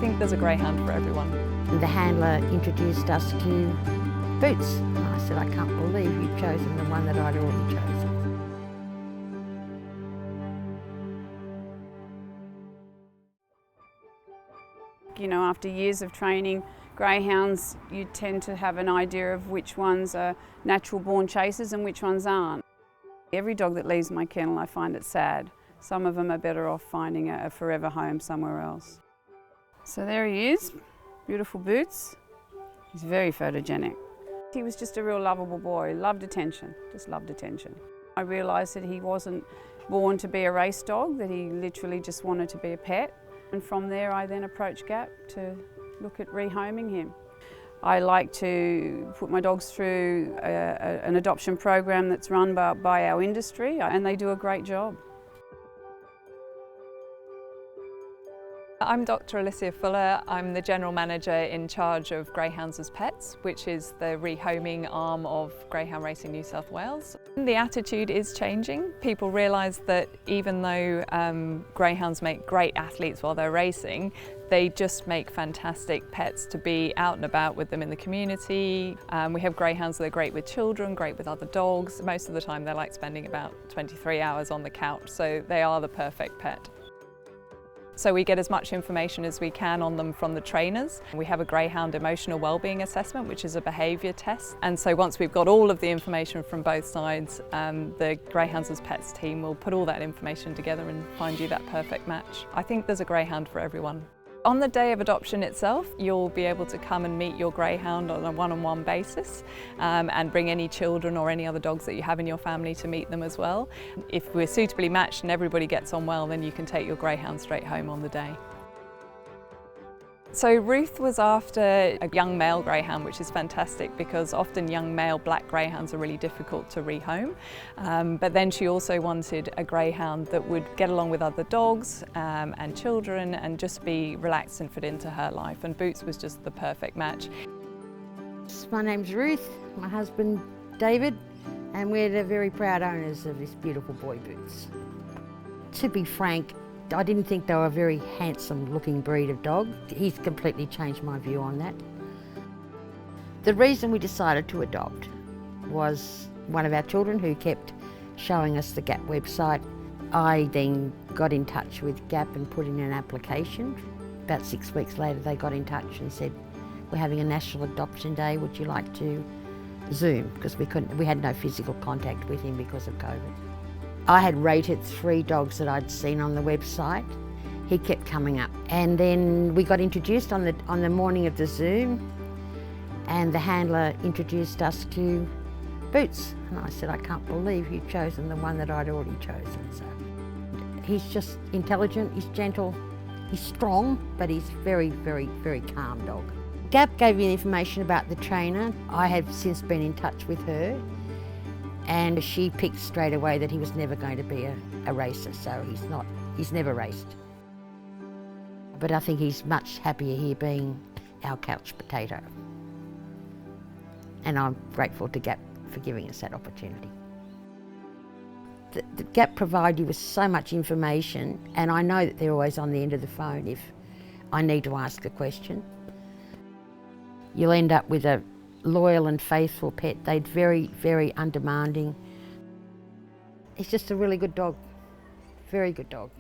think there's a Greyhound for everyone. The handler introduced us to Boots. And I said, I can't believe you've chosen the one that I'd already chosen. You know, after years of training, greyhounds, you tend to have an idea of which ones are natural born chasers and which ones aren't. Every dog that leaves my kennel, I find it sad. Some of them are better off finding a forever home somewhere else. So there he is, beautiful Boots. He's very photogenic. He was just a real lovable boy, loved attention, just loved attention. I realised that he wasn't born to be a race dog, that he literally just wanted to be a pet. And from there I then approached GAP to look at rehoming him. I like to put my dogs through an adoption program that's run by our industry, and they do a great job. I'm Dr. Alicia Fuller. I'm the General Manager in charge of Greyhounds As Pets, which is the rehoming arm of Greyhound Racing New South Wales. The attitude is changing. People realise that even though greyhounds make great athletes while they're racing, they just make fantastic pets to be out and about with them in the community. We have greyhounds that are great with children, great with other dogs. Most of the time they like spending about 23 hours on the couch, so they are the perfect pet. So we get as much information as we can on them from the trainers. We have a Greyhound emotional wellbeing assessment, which is a behaviour test. And so once we've got all of the information from both sides, the Greyhounds As Pets team will put all that information together and find you that perfect match. I think there's a Greyhound for everyone. On the day of adoption itself, you'll be able to come and meet your Greyhound on a one-on-one basis and bring any children or any other dogs that you have in your family to meet them as well. If we're suitably matched and everybody gets on well, then you can take your Greyhound straight home on the day. So Ruth was after a young male greyhound, which is fantastic because often young male black greyhounds are really difficult to rehome. But then she also wanted a greyhound that would get along with other dogs and children and just be relaxed and fit into her life. And Boots was just the perfect match. My name's Ruth, my husband David, and we're the very proud owners of this beautiful boy Boots. To be frank, I didn't think they were a very handsome looking breed of dog. He's completely changed my view on that. The reason we decided to adopt was one of our children who kept showing us the GAP website. I then got in touch with GAP and put in an application. About 6 weeks later they got in touch and said, we're having a National Adoption Day, would you like to Zoom? Because we had no physical contact with him because of COVID. I had rated 3 dogs that I'd seen on the website. He kept coming up. And then we got introduced on the morning of the Zoom, and the handler introduced us to Boots. And I said, I can't believe you've chosen the one that I'd already chosen. So he's just intelligent, he's gentle, he's strong, but he's very, very, very calm dog. GAP gave me information about the trainer. I have since been in touch with her, and she picked straight away that he was never going to be a racer, so he's never raced. But I think he's much happier here being our couch potato. And I'm grateful to GAP for giving us that opportunity. The GAP provide you with so much information, and I know that they're always on the end of the phone if I need to ask a question. You'll end up with a loyal and faithful pet. They're very, very undemanding. He's just a really good dog, very good dog.